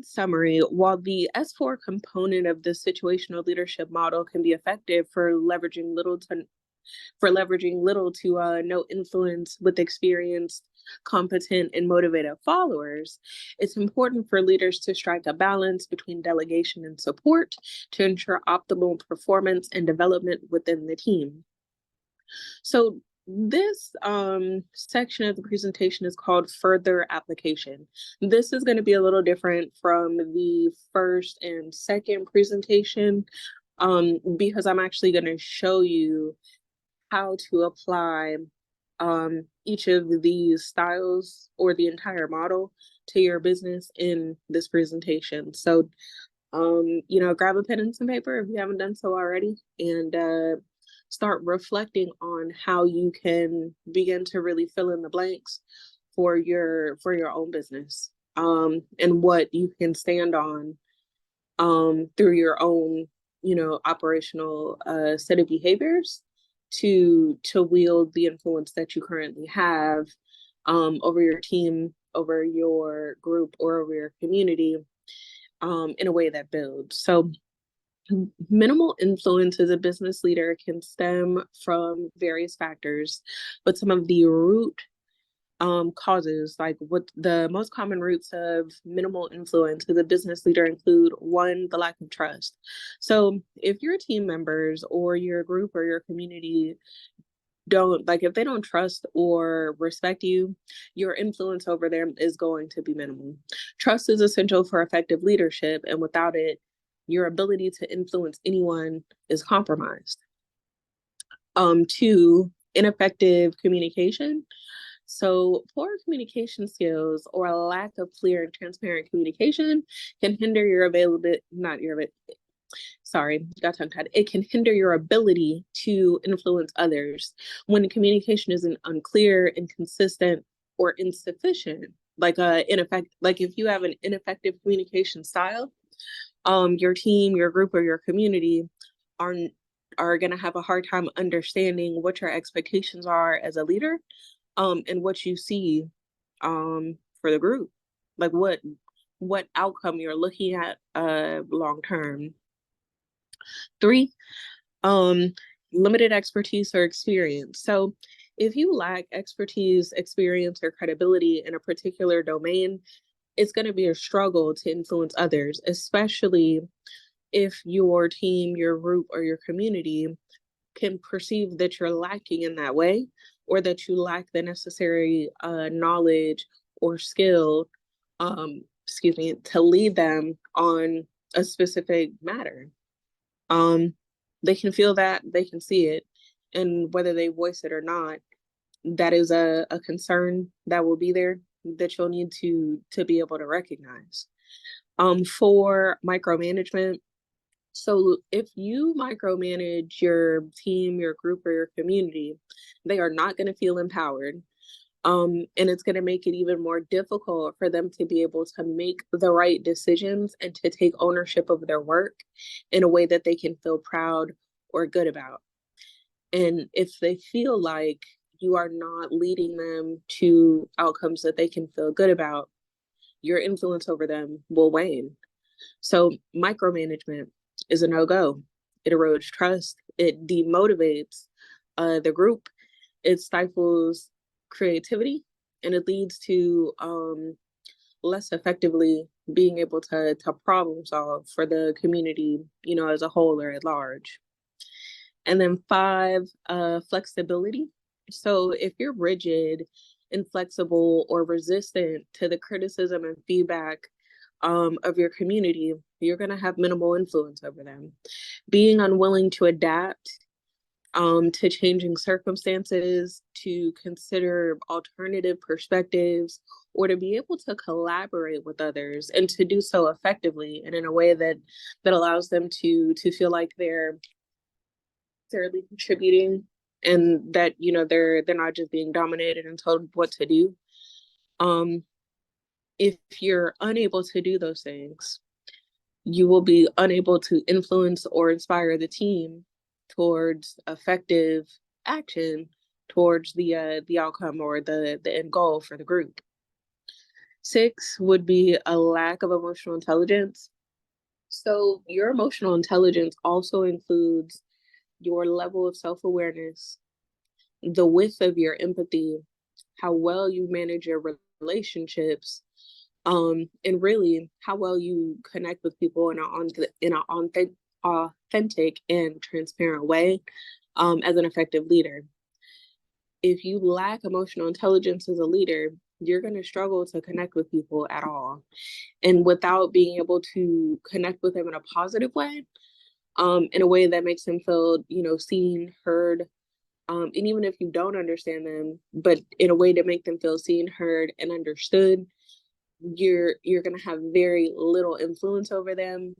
Summary, while the S4 component of the situational leadership model can be effective for leveraging little to no influence with experienced, competent, and motivated followers, it's important for leaders to strike a balance between delegation and support to ensure optimal performance and development within the team. So this section of the presentation is called Further Application. This is going to be a little different from the first and second presentation because I'm actually going to show you how to apply each of these styles or the entire model to your business in this presentation. So, grab a pen and some paper if you haven't done so already, and start reflecting on how you can begin to really fill in the blanks for your own business, and what you can stand on through your own, operational set of behaviors to wield the influence that you currently have over your team, over your group, or over your community in a way that builds. So minimal influence as a business leader can stem from various factors, but some of the root causes, like what the most common roots of minimal influence as a business leader include: one, the lack of trust. So if your team members or your group or your community if they don't trust or respect you, your influence over them is going to be minimal. Trust is essential for effective leadership, and without it, your ability to influence anyone is compromised. Two, ineffective communication. So poor communication skills or a lack of clear and transparent communication can hinder your ability, not your, sorry, got tongue-tied. It can hinder your ability to influence others when communication isn't unclear, inconsistent, or insufficient. Like if you have an ineffective communication style, your team, your group, or your community are going to have a hard time understanding what your expectations are as a leader, and what you see for the group, like what outcome you're looking at long term. Three, limited expertise or experience. So if you lack expertise, experience, or credibility in a particular domain, it's going to be a struggle to influence others, especially if your team, your group, or your community can perceive that you're lacking in that way, or that you lack the necessary knowledge or skill, to lead them on a specific matter. They can feel that, they can see it, and whether they voice it or not, that is a concern that will be there that you'll need to be able to recognize. For micromanagement, so if you micromanage your team, your group, or your community, they are not going to feel empowered. And it's going to make it even more difficult for them to be able to make the right decisions and to take ownership of their work in a way that they can feel proud or good about. And if they feel like you are not leading them to outcomes that they can feel good about, your influence over them will wane. So micromanagement is a no-go. It erodes trust. It demotivates the group. It stifles creativity, and it leads to less effectively being able to problem solve for the community, as a whole or at large. And then 5, flexibility. So if you're rigid, inflexible, or resistant to the criticism and feedback of your community, you're going to have minimal influence over them. Being unwilling to adapt to changing circumstances, to consider alternative perspectives, or to be able to collaborate with others and to do so effectively and in a way that allows them to feel like they're fairly contributing, and that they're not just being dominated and told what to do. If you're unable to do those things, you will be unable to influence or inspire the team towards effective action towards the outcome or the end goal for the group. 6 would be a lack of emotional intelligence. So your emotional intelligence also includes your level of self-awareness, the width of your empathy, how well you manage your relationships, and really how well you connect with people in an authentic and transparent way, as an effective leader. If you lack emotional intelligence as a leader, you're going to struggle to connect with people at all. And without being able to connect with them in a positive way, in a way that makes them feel, seen, heard, and even if you don't understand them, but in a way to make them feel seen, heard, and understood, you're going to have very little influence over them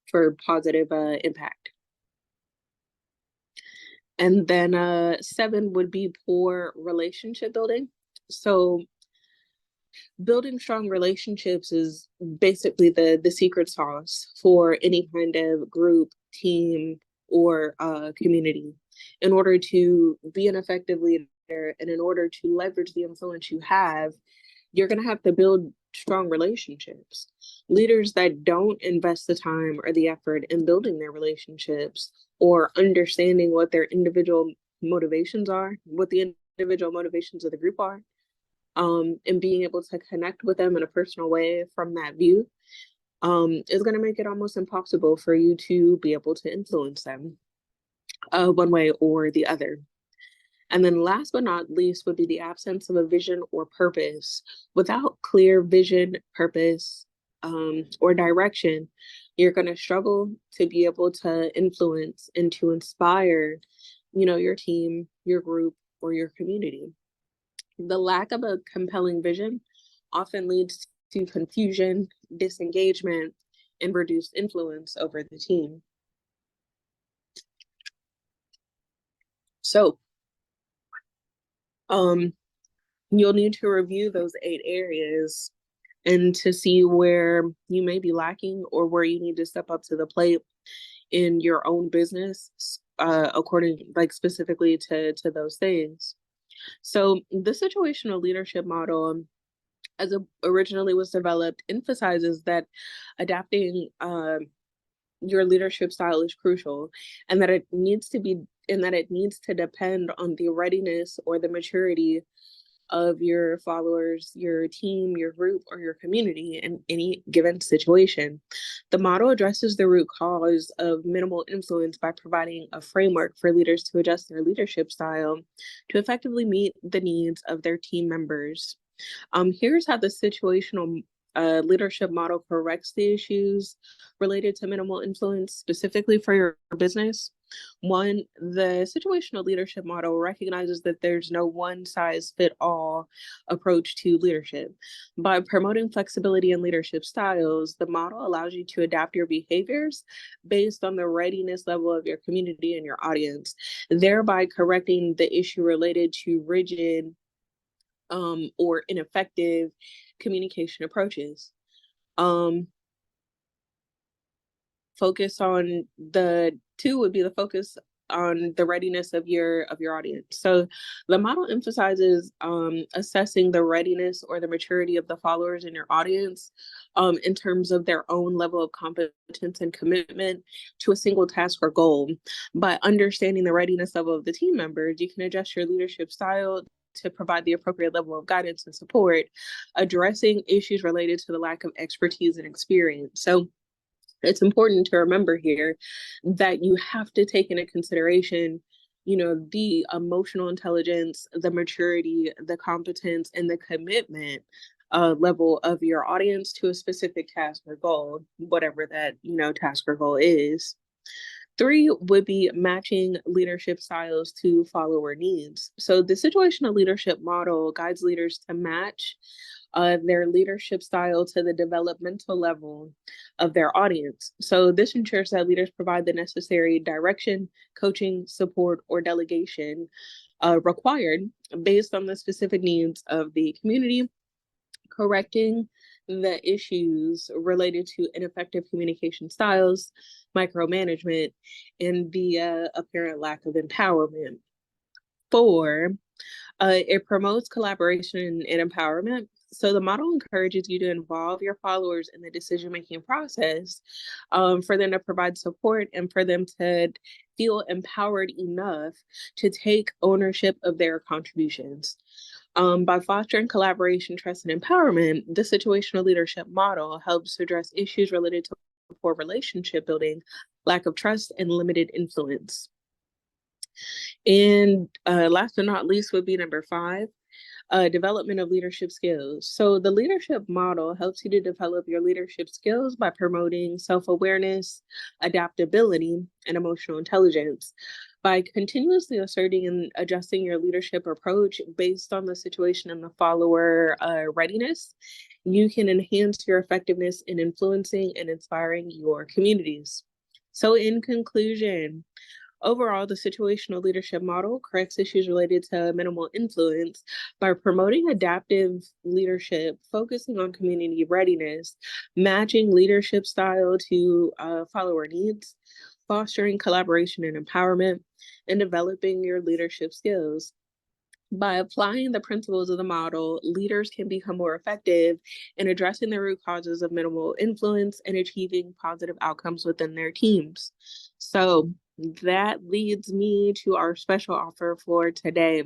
for positive impact. And then 7 would be poor relationship building. So building strong relationships is basically the secret sauce for any kind of group, team, or community. In order to be an effective leader and in order to leverage the influence you have, you're going to have to build strong relationships. Leaders that don't invest the time or the effort in building their relationships or understanding what their individual motivations are, what the individual motivations of the group are, and being able to connect with them in a personal way from that view, is going to make it almost impossible for you to be able to influence them one way or the other. And then last but not least would be the absence of a vision or purpose. Without clear vision, purpose, or direction, you're going to struggle to be able to influence and to inspire, your team, your group, or your community. The lack of a compelling vision often leads to confusion, disengagement, and reduced influence over the team. So, you'll need to review those 8 areas and to see where you may be lacking or where you need to step up to the plate in your own business, according, like, specifically to those things. So the situational leadership model, as it originally was developed, emphasizes that adapting your leadership style is crucial, and that it needs to depend on the readiness or the maturity of your followers, your team, your group, or your community in any given situation. The model addresses the root cause of minimal influence by providing a framework for leaders to adjust their leadership style to effectively meet the needs of their team members. Here's how the situational leadership model corrects the issues related to minimal influence specifically for your business. 1, the situational leadership model recognizes that there's no one size fit all approach to leadership. By promoting flexibility in leadership styles, the model allows you to adapt your behaviors based on the readiness level of your community and your audience, thereby correcting the issue related to rigid or ineffective communication approaches. Focus on the 2 would be the focus on the readiness of your audience. So the model emphasizes assessing the readiness or the maturity of the followers in your audience, in terms of their own level of competence and commitment to a single task or goal. By understanding the readiness level of the team members, you can adjust your leadership style to provide the appropriate level of guidance and support, addressing issues related to the lack of expertise and experience. So it's important to remember here that you have to take into consideration, the emotional intelligence, the maturity, the competence, and the commitment level of your audience to a specific task or goal, whatever that, task or goal is. 3 would be matching leadership styles to follower needs. So the situational leadership model guides leaders to match their leadership style to the developmental level of their audience. So this ensures that leaders provide the necessary direction, coaching, support, or delegation required based on the specific needs of the community, correcting the issues related to ineffective communication styles, micromanagement, and the apparent lack of empowerment. 4, it promotes collaboration and empowerment. So the model encourages you to involve your followers in the decision-making process, for them to provide support and for them to feel empowered enough to take ownership of their contributions. By fostering collaboration, trust, and empowerment, the situational leadership model helps address issues related to poor relationship building, lack of trust, and limited influence. And last but not least would be number 5, development of leadership skills. So the leadership model helps you to develop your leadership skills by promoting self-awareness, adaptability, and emotional intelligence. By continuously asserting and adjusting your leadership approach based on the situation and the follower readiness, you can enhance your effectiveness in influencing and inspiring your communities. So in conclusion, overall, the situational leadership model corrects issues related to minimal influence by promoting adaptive leadership, focusing on community readiness, matching leadership style to follower needs, fostering collaboration and empowerment, and developing your leadership skills. By applying the principles of the model, leaders can become more effective in addressing the root causes of minimal influence and achieving positive outcomes within their teams. So that leads me to our special offer for today.